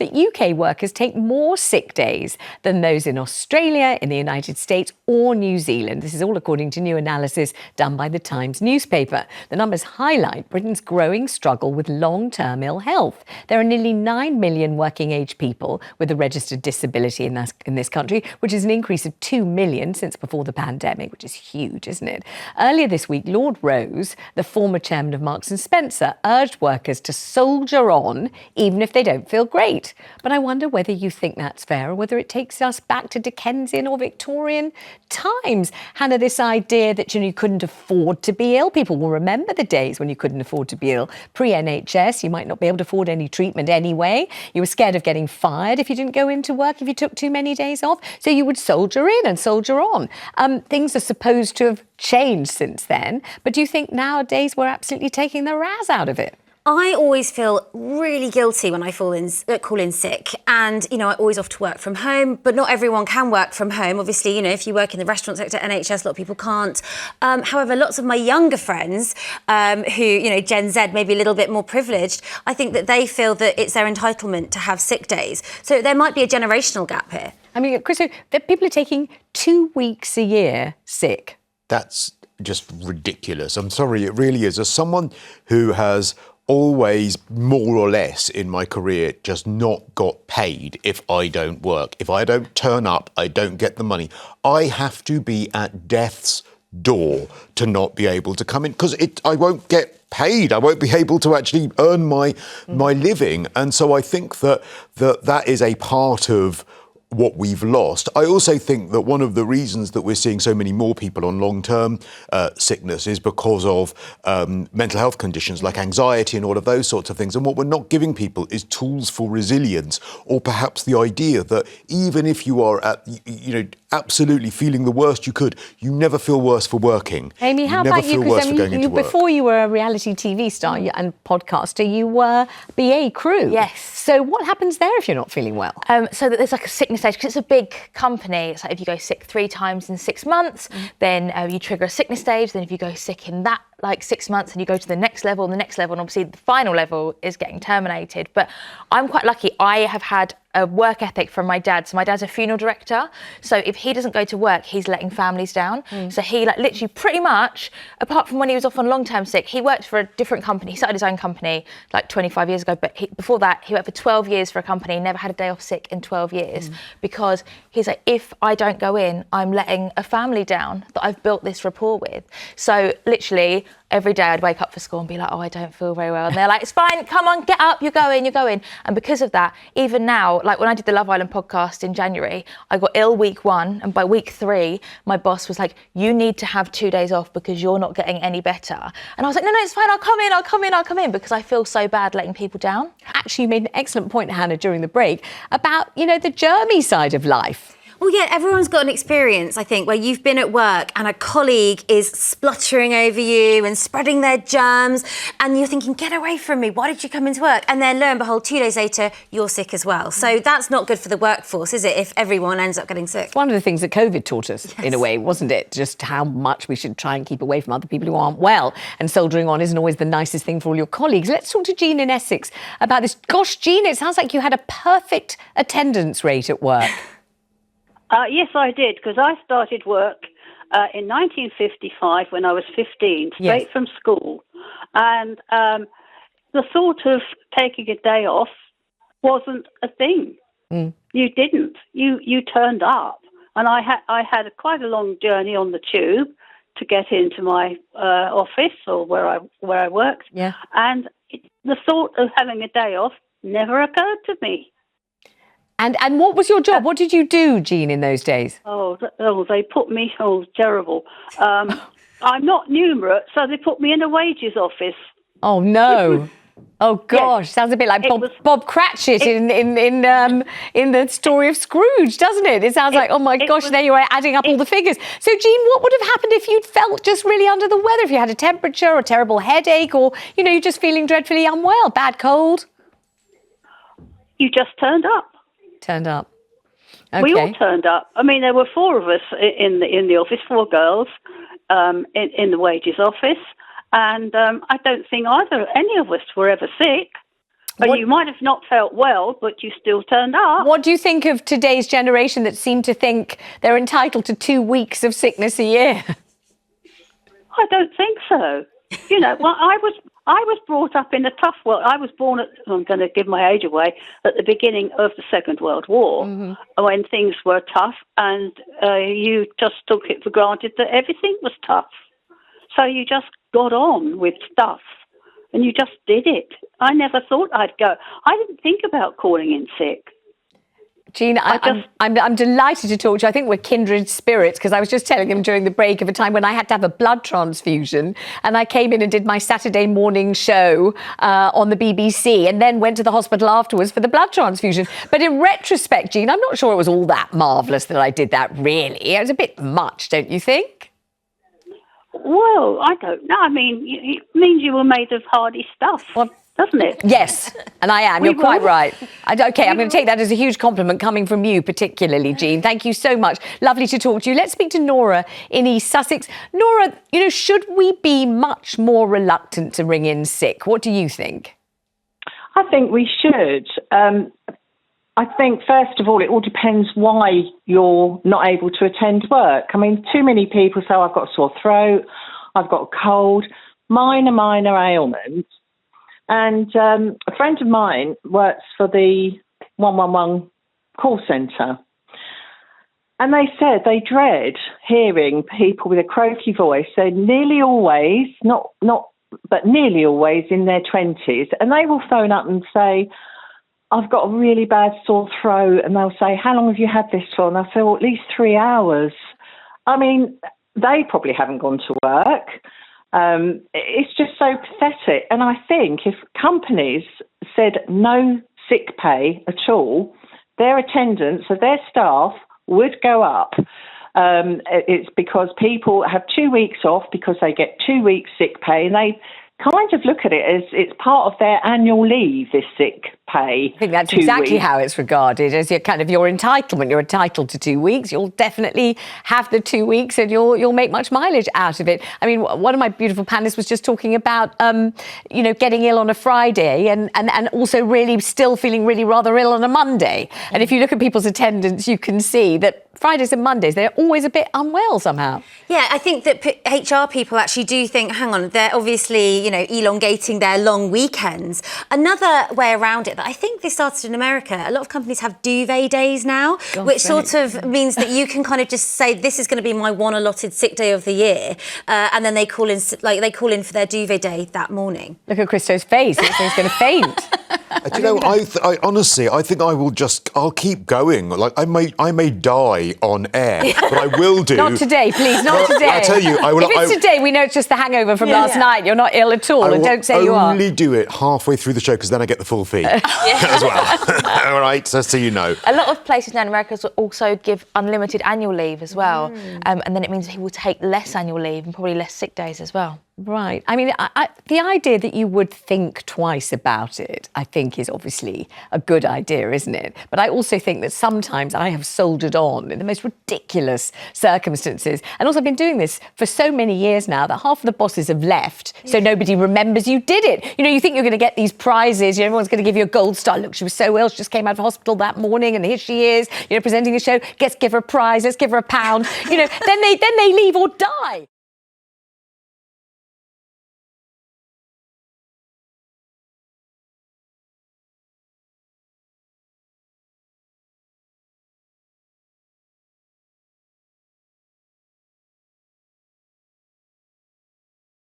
that UK workers take more sick days than those in Australia, in the United States or New Zealand. This is all according to new analysis done by the Times newspaper. The numbers highlight Britain's growing struggle with long-term ill health. There are nearly 9 million working-age people with a registered disability in this country, which is an increase of 2 million since before the pandemic, which is huge, isn't it? Earlier this week, Lord Rose, the former chairman of Marks and Spencer, urged workers to soldier on even if they don't feel great. But I wonder whether you think that's fair or whether it takes us back to Dickensian or Victorian times. Hannah, this idea that you couldn't afford to be ill. People will remember the days when you couldn't afford to be ill. Pre-NHS, you might not be able to afford any treatment anyway. You were scared of getting fired if you didn't go into work, if you took too many days off. So you would soldier in and soldier on. Things are supposed to have changed since then. But do you think nowadays we're absolutely taking the razz out of it? I always feel really guilty when I call in sick, and I always off to work from home, but not everyone can work from home. Obviously, if you work in the restaurant sector, NHS, a lot of people can't. However, lots of my younger friends, who Gen Z, maybe a little bit more privileged, I think that they feel that it's their entitlement to have sick days. So there might be a generational gap here. I mean, Cristo, people are taking 2 weeks a year sick. That's just ridiculous. I'm sorry, it really is. As someone who has always, more or less, in my career, just not got paid if I don't work. If I don't turn up, I don't get the money. I have to be at death's door to not be able to come in, because I won't get paid. I won't be able to actually earn my living. And so I think that is a part of what we've lost. I also think that one of the reasons that we're seeing so many more people on long-term sickness is because of mental health conditions like anxiety and all of those sorts of things. And what we're not giving people is tools for resilience, or perhaps the idea that even if you are absolutely feeling the worst you could, you never feel worse for working. Amy, how about you? Because before you were a reality TV star and podcaster, you were BA crew. Yes. So what happens there if you're not feeling well? So that there's like a sickness stage, because it's a big company. It's like if you go sick 3 times in 6 months, then you trigger a sickness stage. Then if you go sick in that 6 months, and you go to the next level and the next level, and obviously the final level is getting terminated. But I'm quite lucky. I have had a work ethic from my dad. So my dad's a funeral director. So if he doesn't go to work, he's letting families down. So he literally pretty much, apart from when he was off on long-term sick, he worked for a different company. He started his own company 25 years ago. But before that, he worked for 12 years for a company, never had a day off sick in 12 years. Because he's like, if I don't go in, I'm letting a family down that I've built this rapport with. So literally, every day I'd wake up for school and be like, oh, I don't feel very well. And they're like, it's fine, come on, get up, you're going. And because of that, even now, like when I did the Love Island podcast in January, I got ill week 1. And by week 3, my boss was like, you need to have 2 days off because you're not getting any better. And I was like, no, it's fine, I'll come in because I feel so bad letting people down. Actually, you made an excellent point, Hannah, during the break about, the germy side of life. Well, yeah, everyone's got an experience, I think, where you've been at work and a colleague is spluttering over you and spreading their germs, and you're thinking, get away from me, why did you come into work? And then lo and behold, 2 days later, you're sick as well. So that's not good for the workforce, is it, if everyone ends up getting sick? It's one of the things that COVID taught us, in a way, wasn't it? Just how much we should try and keep away from other people who aren't well. And soldiering on isn't always the nicest thing for all your colleagues. Let's talk to Jean in Essex about this. Gosh, Jean, it sounds like you had a perfect attendance rate at work. Yes, I did, because I started work in 1955 when I was 15, straight from school. And the thought of taking a day off wasn't a thing. You didn't. You turned up. And I had quite a long journey on the tube to get into my office or where I worked. Yeah. And the thought of having a day off never occurred to me. And what was your job? What did you do, Jean, in those days? They put me, terrible. I'm not numerate, so they put me in a wages office. Oh, no. Oh, gosh. Yes. Sounds a bit like Bob Cratchit in the story of Scrooge, doesn't it? It sounds like, oh, my gosh, there you are adding up all the figures. So, Jean, what would have happened if you'd felt just really under the weather, if you had a temperature or a terrible headache, or, you're just feeling dreadfully unwell, bad cold? You just turned up. Okay. We all turned up. I mean, there were 4 of us in the office, 4 girls in the wages office, and I don't think any of us were ever sick. And you might have not felt well, but you still turned up. What do you think of today's generation that seem to think they're entitled to 2 weeks of sickness a year? I don't think so. You know, well, I was brought up in a tough world. I was born I'm going to give my age away, at the beginning of the Second World War, when things were tough, and you just took it for granted that everything was tough. So you just got on with stuff, and you just did it. I never thought I'd go. I didn't think about calling in sick. Jean, I'm delighted to talk to you. I think we're kindred spirits, because I was just telling him during the break of a time when I had to have a blood transfusion, and I came in and did my Saturday morning show on the BBC, and then went to the hospital afterwards for the blood transfusion. But in retrospect, Jean, I'm not sure it was all that marvellous that I did that, really. It was a bit much, don't you think? Well, I don't know. I mean, it means you were made of hardy stuff. Well, doesn't it? Yes, and I am. You're quite right. Okay, I'm going to take that as a huge compliment coming from you, particularly, Jean. Thank you so much. Lovely to talk to you. Let's speak to Nora in East Sussex. Nora, you know, should we be much more reluctant to ring in sick? What do you think? I think we should. I think, first of all, it all depends why you're not able to attend work. I mean, too many people say, I've got a sore throat, I've got a cold, minor ailments. And a friend of mine works for the 111 call centre. And they said they dread hearing people with a croaky voice. They're nearly always, but nearly always in their 20s. And they will phone up and say, I've got a really bad sore throat. And they'll say, how long have you had this for? And I'll say, well, at least 3 hours. I mean, they probably haven't gone to work. It's just so pathetic. And I think if companies said no sick pay at all, their attendance of their staff would go up. It's because people have 2 weeks off because they get 2 weeks sick pay, and they kind of look at it as it's part of their annual leave, this sick pay. I think that's exactly how it's regarded, as your entitlement. You're entitled to 2 weeks. You'll definitely have the 2 weeks, and you'll make much mileage out of it. I mean, one of my beautiful panelists was just talking about, getting ill on a Friday and also really still feeling really rather ill on a Monday. And if you look at people's attendance, you can see that Fridays and Mondays, they're always a bit unwell somehow. Yeah, I think that HR people actually do think, hang on, they're obviously, elongating their long weekends. Another way around it, that I think this started in America, a lot of companies have duvet days now, which sort of means that you can kind of just say, this is going to be my one allotted sick day of the year. And then they call in for their duvet day that morning. Look at Christo's face. He's going to faint. Do you know, I honestly, I think I'll keep going. Like, I may die on air, but I will do. Not today, please, not today. I tell you, I will. If it's today, we know it's just the hangover from last night. You're not ill at all, and don't say you are. I will only do it halfway through the show, because then I get the full fee as well. All right, so you know. A lot of places now in America also give unlimited annual leave as well, and then it means people take less annual leave and probably less sick days as well. Right. I mean, the idea that you would think twice about it, I think, is obviously a good idea, isn't it? But I also think that sometimes I have soldiered on in the most ridiculous circumstances. And also I've been doing this for so many years now that half of the bosses have left, so nobody remembers you did it. You think you're going to get these prizes, everyone's going to give you a gold star. Look, she was so ill, she just came out of hospital that morning, and here she is, presenting a show. Let's give her a prize, let's give her £1. Then they leave or die.